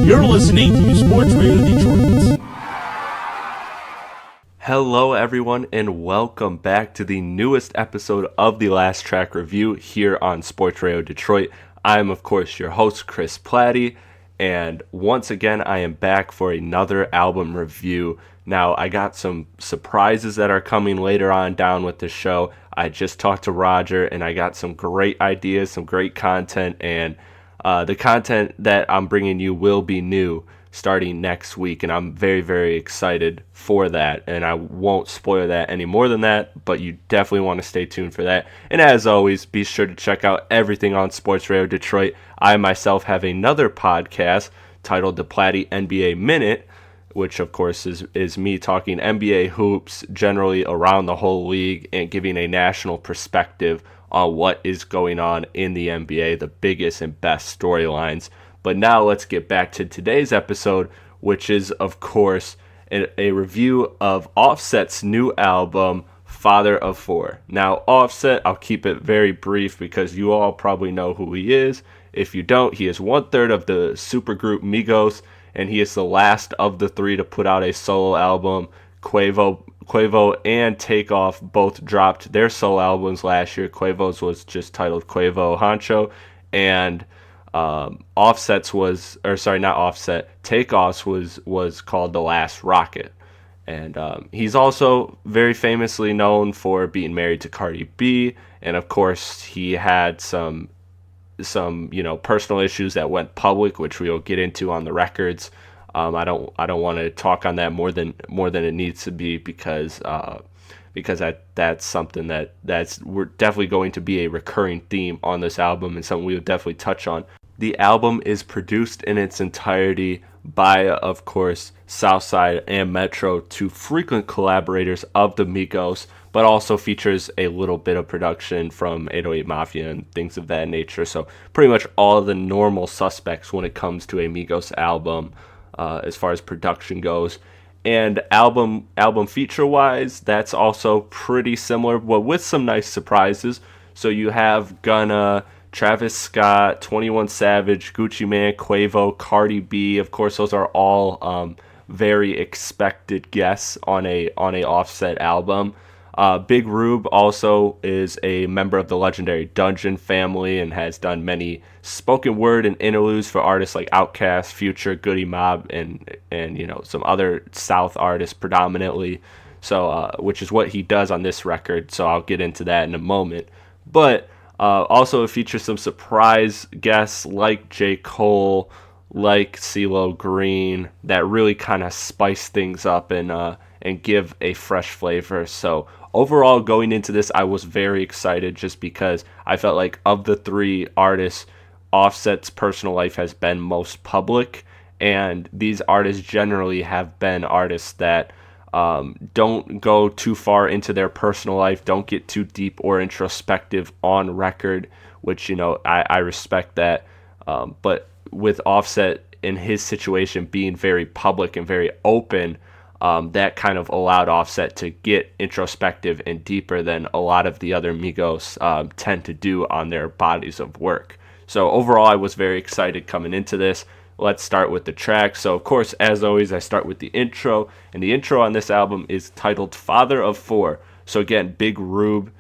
You're listening to Sports Radio Detroit. Hello everyone and welcome back to the newest episode of the Last Track Review here on Sports Radio Detroit. I am of course your host Chris Platty, and once again I am back for another album review. Now I got some surprises that are coming later on down with the show. I just talked to Roger and I got some great ideas, some great content, and the content that I'm bringing you will be new starting next week, and I'm very, very excited for that, and I won't spoil that any more than that, but you definitely want to stay tuned for that. And as always, be sure to check out everything on Sports Radio Detroit. I myself have another podcast titled The Platty NBA Minute, which of course is me talking NBA hoops generally around the whole league and giving a national perspective on what is going on in the NBA, the biggest and best storylines. But now let's get back to today's episode, which is, of course, a review of Offset's new album, Father of Four. Now, Offset, I'll keep it very brief because you all probably know who he is. If you don't, he is one-third of the supergroup Migos, and he is the last of the three to put out a solo album. Quavo and Takeoff both dropped their solo albums last year. Quavo's was just titled Quavo Honcho, and Takeoff's was called The Last Rocket. And he's also very famously known for being married to Cardi B, and of course he had some personal issues that went public, which we'll get into on the records. I don't want to talk on that more than it needs to be because that's something we're definitely going to be a recurring theme on this album and something we will definitely touch on. The album is produced in its entirety by, of course, Southside and Metro, two frequent collaborators of the Migos, but also features a little bit of production from 808 Mafia and things of that nature. So pretty much all of the normal suspects when it comes to a Migos album as far as production goes. And album feature-wise, that's also pretty similar, but with some nice surprises. So you have Gunna, Travis Scott, 21 Savage, Gucci Mane, Quavo, Cardi B. Of course, those are all very expected guests on a Offset album. Big Rube also is a member of the legendary Dungeon family and has done many spoken word and interludes for artists like Outkast, Future, Goody Mob, and some other South artists predominantly. So which is what he does on this record. So I'll get into that in a moment. But also it features some surprise guests like J. Cole, like CeeLo Green, that really kind of spice things up and give a fresh flavor. So overall, going into this, I was very excited just because I felt like of the three artists, Offset's personal life has been most public, and these artists generally have been artists that don't go too far into their personal life, don't get too deep or introspective on record, which, I respect that. But with Offset in his situation being very public and very open, that kind of allowed Offset to get introspective and deeper than a lot of the other Migos tend to do on their bodies of work. So overall, I was very excited coming into this. Let's start with the track. So, of course, as always, I start with the intro. And the intro on this album is titled Father of Four. So, again, Big Rube,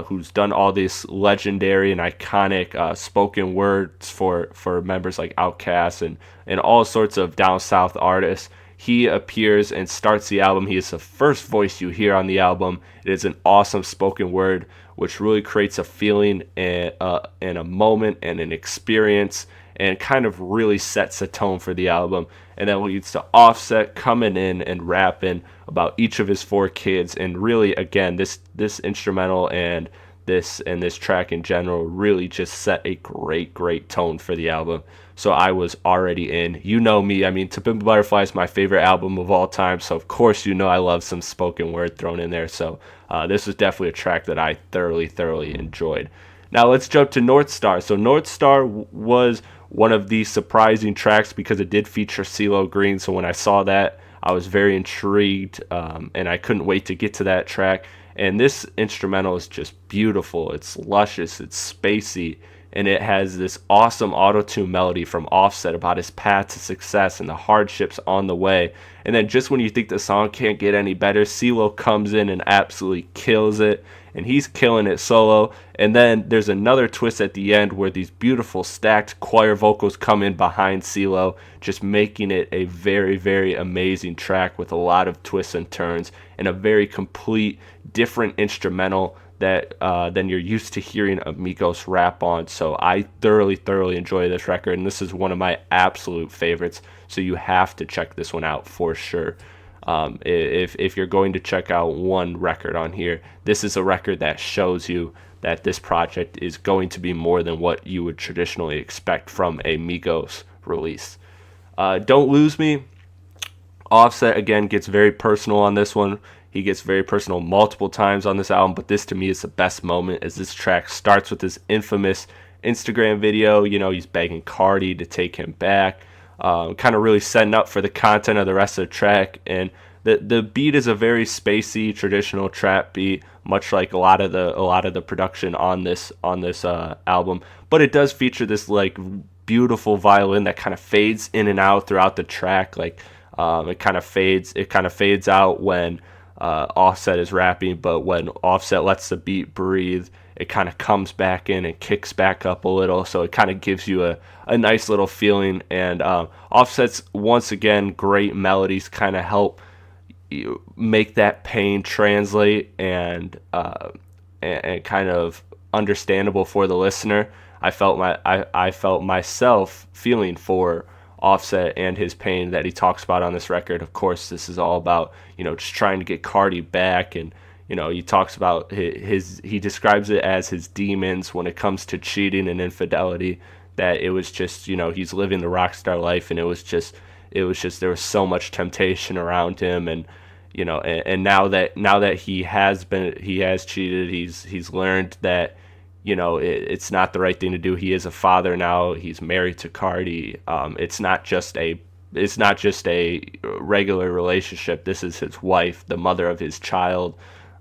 who's done all these legendary and iconic spoken words for members like Outkast and all sorts of down south artists. He appears and starts the album. He is the first voice you hear on the album. It is an awesome spoken word, which really creates a feeling and a moment and an experience, and kind of really sets a tone for the album. And then leads to Offset coming in and rapping about each of his four kids. And really, again, this instrumental and this track in general really just set a great tone for the album. So I was already in. You know me. I mean, To Pimp a Butterfly is my favorite album of all time. So, of course, I love some spoken word thrown in there. So this was definitely a track that I thoroughly enjoyed. Now let's jump to North Star. So North Star was one of the surprising tracks because it did feature CeeLo Green. So when I saw that, I was very intrigued, and I couldn't wait to get to that track. And this instrumental is just beautiful. It's luscious. It's spacey. and it has this awesome auto-tune melody from Offset about his path to success and the hardships on the way. And then just when you think the song can't get any better, CeeLo comes in and absolutely kills it, and he's killing it solo. And then there's another twist at the end where these beautiful stacked choir vocals come in behind CeeLo, just making it a very, very amazing track with a lot of twists and turns and a very complete, different instrumental that than you're used to hearing Migos rap on. So I thoroughly enjoy this record, and this is one of my absolute favorites. So you have to check this one out for sure. If you're going to check out one record on here, this is a record that shows you that this project is going to be more than what you would traditionally expect from a Migos release. Don't Lose Me. Offset again gets very personal on this one. He gets very personal multiple times on this album, but this to me is the best moment as this track starts with this infamous Instagram video. You know, he's begging Cardi to take him back, kind of really setting up for the content of the rest of the track. And the beat is a very spacey, traditional trap beat, much like a lot of the production on this album. But it does feature this like beautiful violin that kind of fades in and out throughout the track. Like it kind of fades out when Offset is rapping, but when Offset lets the beat breathe, it kind of comes back in and kicks back up a little, so it kind of gives you a nice little feeling. And Offset's, once again, great melodies kind of help you make that pain translate and kind of understandable for the listener. I felt myself feeling for Offset and his pain that he talks about on this record. Of course, this is all about, you know, just trying to get Cardi back, and you know, he talks about he describes it as his demons when it comes to cheating and infidelity, that it was just, you know, he's living the rock star life, and it was just there was so much temptation around him. And you know, and now that he has cheated, he's learned that, you know, it's not the right thing to do. He is a father now. He's married to Cardi. It's not just a regular relationship. This is his wife, the mother of his child.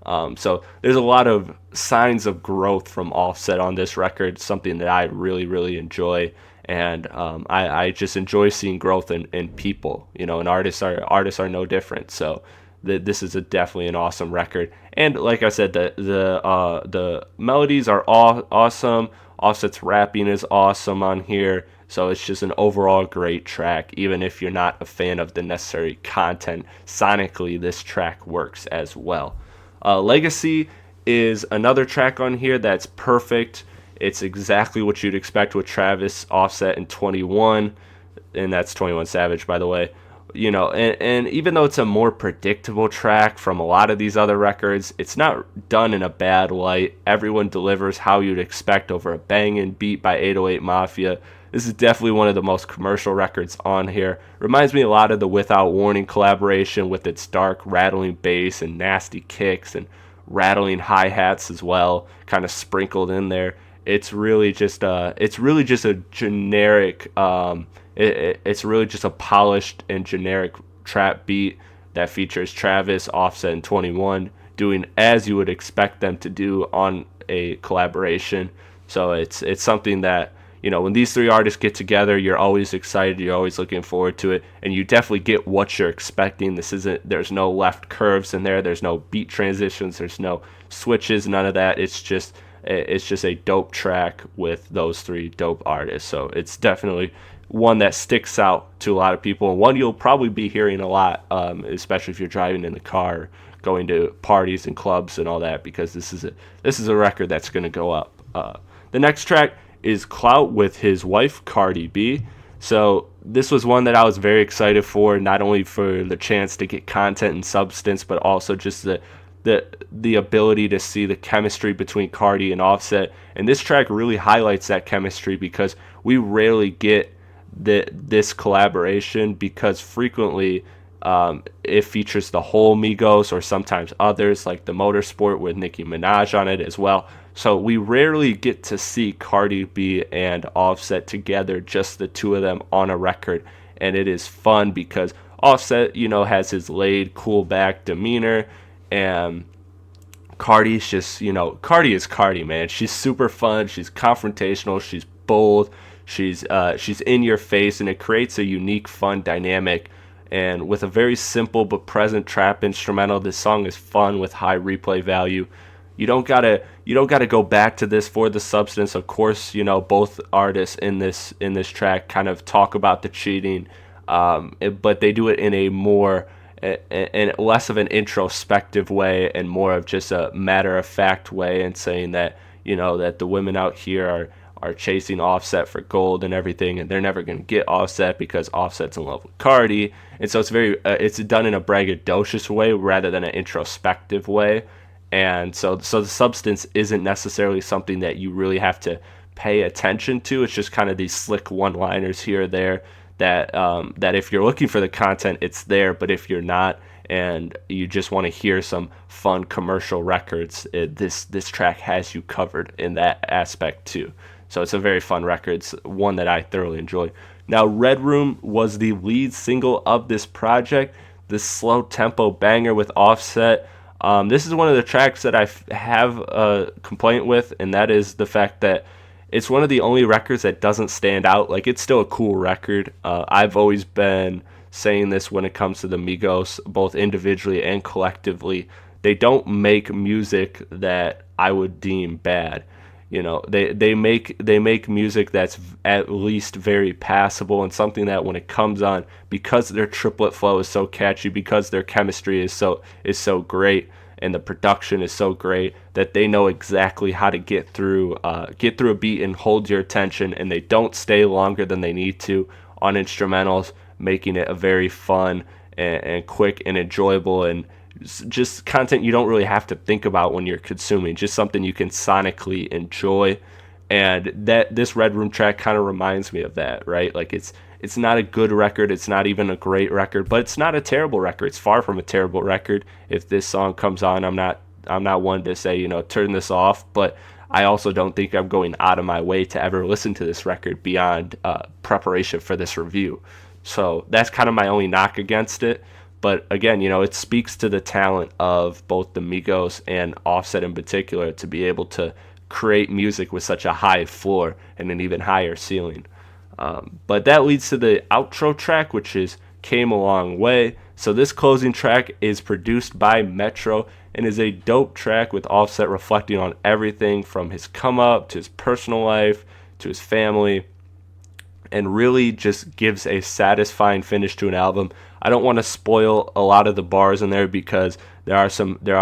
So there's a lot of signs of growth from Offset on this record, something that I really enjoy. And I just enjoy seeing growth in people, you know, and artists are no different. So this is definitely an awesome record. And like I said, the melodies are all awesome. Offset's rapping is awesome on here. So it's just an overall great track. Even if you're not a fan of the necessary content, sonically this track works as well. Legacy is another track on here that's perfect. It's exactly what you'd expect with Travis, Offset, and 21. And that's 21 Savage, by the way. You know, and even though it's a more predictable track from a lot of these other records, it's not done in a bad light. Everyone delivers how you'd expect over a banging beat by 808 Mafia. This is definitely one of the most commercial records on here. Reminds me a lot of the Without Warning collaboration with its dark, rattling bass and nasty kicks and rattling hi-hats as well, kind of sprinkled in there. It's really just a generic. It's really just a polished and generic trap beat that features Travis, Offset, and 21 doing as you would expect them to do on a collaboration. So it's something that, you know, when these three artists get together, you're always excited, you're always looking forward to it, and you definitely get what you're expecting. There's no left curves in there, there's no beat transitions, there's no switches, none of that. It's just a dope track with those three dope artists. So it's definitely one that sticks out to a lot of people, and one you'll probably be hearing a lot, especially if you're driving in the car, going to parties and clubs and all that, because this is a record that's going to go up. The next track is Clout with his wife Cardi B. So this was one that I was very excited for, not only for the chance to get content and substance, but also just the ability to see the chemistry between Cardi and Offset. And this track really highlights that chemistry, because we rarely get this collaboration, because frequently it features the whole Migos or sometimes others, like the Motorsport with Nicki Minaj on it as well. So we rarely get to see Cardi B and Offset together, just the two of them on a record. And it is fun because Offset, you know, has his laid, cool back demeanor, and Cardi's just, you know, Cardi is Cardi, man. She's super fun, she's confrontational, she's bold. She's in your face, and it creates a unique, fun dynamic. And with a very simple but present trap instrumental, this song is fun with high replay value. You don't gotta go back to this for the substance. Of course, both artists in this track kind of talk about the cheating, but they do it in a more and less of an introspective way and more of just a matter of fact way, and saying that that the women out here are chasing Offset for gold and everything, and they're never going to get Offset because Offset's in love with Cardi. And so it's done in a braggadocious way rather than an introspective way. And so the substance isn't necessarily something that you really have to pay attention to. It's just kind of these slick one-liners here or there that if you're looking for the content, it's there. But if you're not, and you just want to hear some fun commercial records, this track has you covered in that aspect too. So it's a very fun record. It's one that I thoroughly enjoy. Now, Red Room was the lead single of this project, this slow tempo banger with Offset. This is one of the tracks that I have a complaint with, and that is the fact that it's one of the only records that doesn't stand out. Like, it's still a cool record. I've always been saying this when it comes to the Migos, both individually and collectively. They don't make music that I would deem bad. They make music that's at least very passable, and something that when it comes on, because their triplet flow is so catchy, because their chemistry is so great, and the production is so great, that they know exactly how to get through a beat and hold your attention, and they don't stay longer than they need to on instrumentals, making it a very fun and quick and enjoyable and just content you don't really have to think about when you're consuming, just something you can sonically enjoy. And that this Red Room track kind of reminds me of that, right? Like, it's not a good record, it's not even a great record, but it's not a terrible record. It's far from a terrible record. If this song comes on, I'm not one to say, turn this off, but I also don't think I'm going out of my way to ever listen to this record beyond preparation for this review. So that's kind of my only knock against it. But again, it speaks to the talent of both the Migos and Offset in particular to be able to create music with such a high floor and an even higher ceiling. But that leads to the outro track, which is Came a Long Way. So this closing track is produced by Metro and is a dope track with Offset reflecting on everything from his come up to his personal life to his family, and really just gives a satisfying finish to an album. I don't want to spoil a lot of the bars in there because there are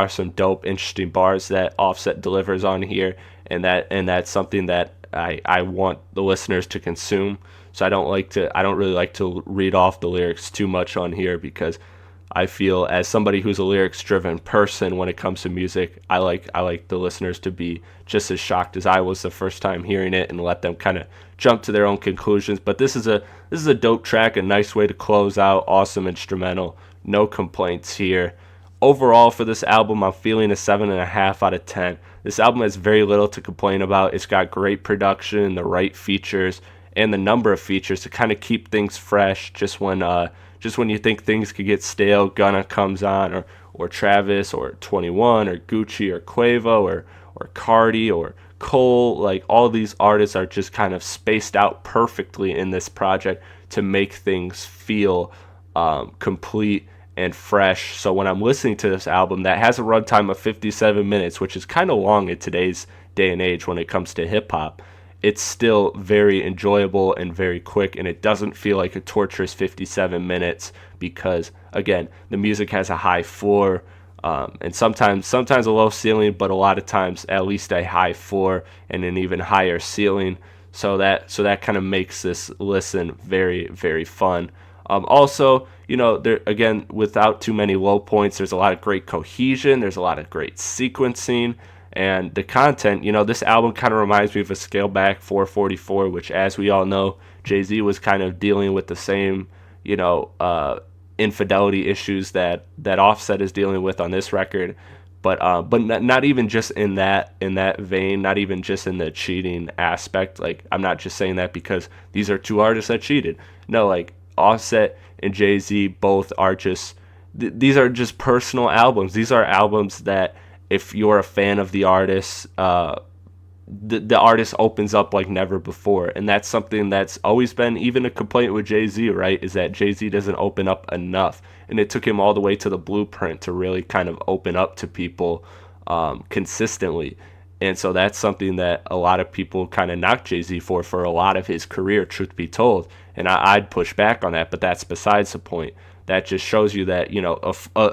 some dope, interesting bars that Offset delivers on here, and that's something that I want the listeners to consume. So I don't really like to read off the lyrics too much on here, because I feel, as somebody who's a lyrics-driven person when it comes to music, I like the listeners to be just as shocked as I was the first time hearing it, and let them kind of jump to their own conclusions. But this is a dope track, a nice way to close out. Awesome instrumental, no complaints here. Overall, for this album, I'm feeling a 7.5 out of 10. This album has very little to complain about. It's got great production, the right features, and the number of features to kind of keep things fresh. Just when you think things could get stale, Gunna comes on, or Travis, or 21, or Gucci, or Quavo, or Cardi, or Cole. Like, all these artists are just kind of spaced out perfectly in this project to make things feel complete and fresh. So when I'm listening to this album that has a runtime of 57 minutes, which is kind of long in today's day and age when it comes to hip-hop, it's still very enjoyable and very quick, and it doesn't feel like a torturous 57 minutes because, again, the music has a high floor, and sometimes a low ceiling, but a lot of times at least a high floor and an even higher ceiling. So that kind of makes this listen very, very fun. Also, there, again, without too many low points, there's a lot of great cohesion, there's a lot of great sequencing. And the content, this album kind of reminds me of a scaled back 444, which, as we all know, Jay-Z was kind of dealing with the same, infidelity issues that Offset is dealing with on this record. But not even just in that vein, not even just in the cheating aspect. Like, I'm not just saying that because these are two artists that cheated. No, like, Offset and Jay-Z both are just, these are just personal albums. These are albums that, if you're a fan of the artist, the artist opens up like never before. And that's something that's always been even a complaint with Jay-Z, right? Is that Jay-Z doesn't open up enough. And it took him all the way to the Blueprint to really kind of open up to people consistently. And so that's something that a lot of people kind of knock Jay-Z for a lot of his career, truth be told. And I'd push back on that, but that's besides the point. That just shows you that,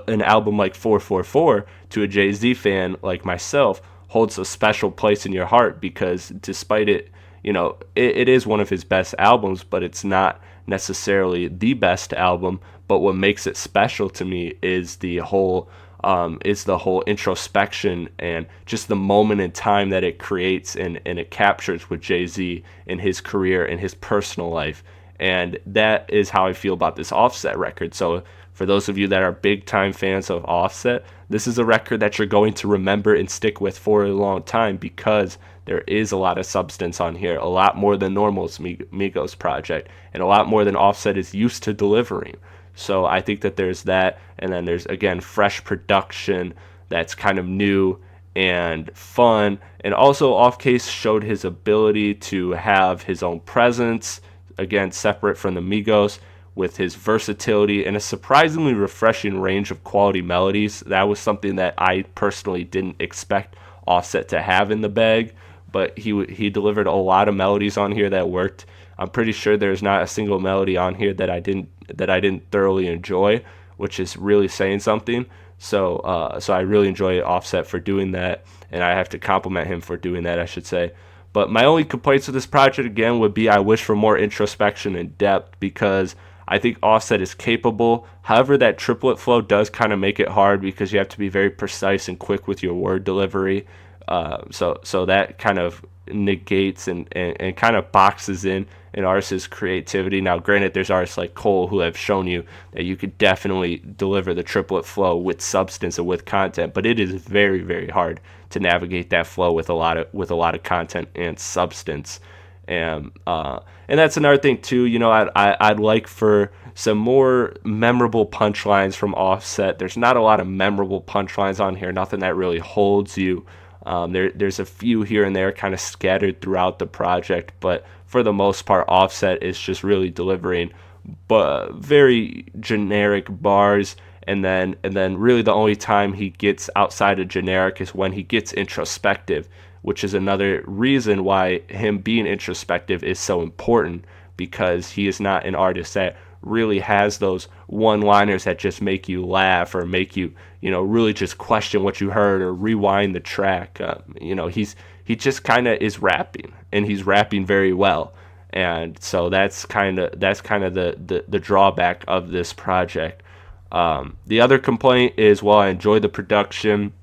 an album like 444 to a Jay-Z fan like myself holds a special place in your heart, because despite it, it is one of his best albums, but it's not necessarily the best album. But what makes it special to me is the whole introspection and just the moment in time that it creates and it captures with Jay-Z in his career and his personal life. And that is how I feel about this Offset record. So for those of you that are big time fans of Offset, this is a record that you're going to remember and stick with for a long time, because there is a lot of substance on here, a lot more than Normal's Migos project, and a lot more than Offset is used to delivering. So I think that there's that, and then there's, again, fresh production that's kind of new and fun. And also Offcase showed his ability to have his own presence, again, separate from the Migos, with his versatility and a surprisingly refreshing range of quality melodies. That was something that I personally didn't expect Offset to have in the bag, but he delivered a lot of melodies on here that worked. I'm pretty sure there's not a single melody on here that I didn't thoroughly enjoy, which is really saying something. So I really enjoy Offset for doing that, and I have to compliment him for doing that, I should say. But my only complaints with this project, again, would be I wish for more introspection and depth, because I think Offset is capable. However, that triplet flow does kind of make it hard, because you have to be very precise and quick with your word delivery. So that kind of negates and kind of boxes in an artist's creativity. Now, granted, there's artists like Cole who have shown you that you could definitely deliver the triplet flow with substance and with content, but it is very, very hard to navigate that flow with a lot of content and substance. And that's another thing too. I'd like for some more memorable punchlines from Offset. There's not a lot of memorable punchlines on here. Nothing that really holds you. There's a few here and there kind of scattered throughout the project, but for the most part, Offset is just really delivering very generic bars. And then really the only time he gets outside of generic is when he gets introspective, which is another reason why him being introspective is so important, because he is not an artist that really has those one-liners that just make you laugh or make you, really just question what you heard or rewind the track. He just kind of is rapping, and he's rapping very well. And so that's kind of the drawback of this project. The other complaint is, while I enjoy the production,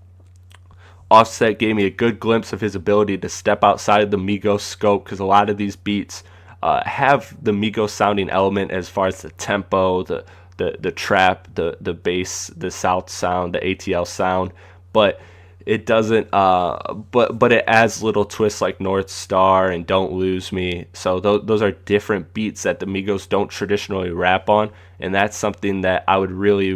Offset gave me a good glimpse of his ability to step outside of the Migos scope, because a lot of these beats have the Migos sounding element as far as the tempo, the trap, the bass, the South sound, the ATL sound, but it doesn't. But it adds little twists like North Star and Don't Lose Me. So those are different beats that the Migos don't traditionally rap on, and that's something that I would really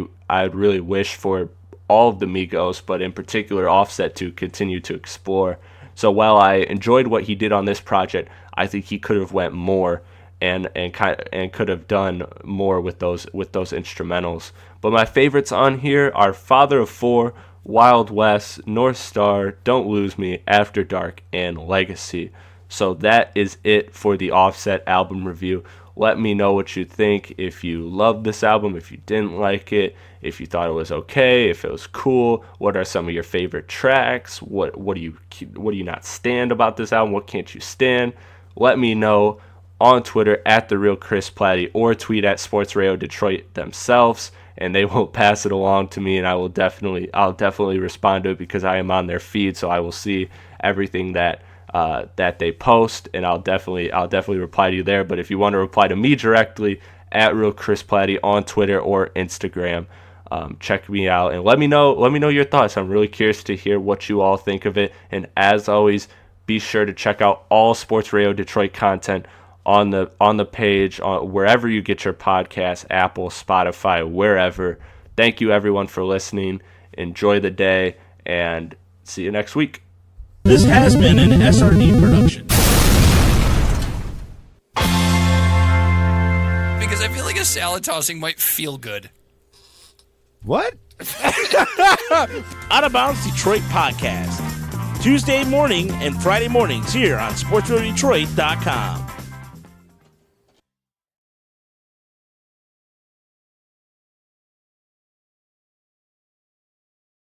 wish for all of the Migos, but in particular Offset, to continue to explore. So while I enjoyed what he did on this project, I think he could have went more and could have done more with those instrumentals. But my favorites on here are Father of Four, Wild West, North Star, Don't Lose Me, After Dark, and Legacy. So that is it for the Offset album review. Let me know what you think, if you loved this album, if you didn't like it, if you thought it was okay, if it was cool. What are some of your favorite tracks? What do you not stand about this album? What can't you stand? Let me know on Twitter at @TheRealChrisPlatty, or tweet at Sports Radio Detroit themselves, and they will pass it along to me, and I'll definitely respond to it, because I am on their feed, so I will see everything that they post, and I'll definitely reply to you there. But if you want to reply to me directly, at @RealChrisPlatty on Twitter or Instagram, check me out and let me know your thoughts. I'm really curious to hear what you all think of it. And as always, be sure to check out all Sports Radio Detroit content on the page, wherever you get your podcasts, Apple, Spotify, wherever. Thank you everyone for listening. Enjoy the day, and see you next week. This has been an SRD production. Because I feel like a salad tossing might feel good. What? Out of Bounds Detroit podcast. Tuesday morning and Friday mornings here on SportsRadioDetroit.com.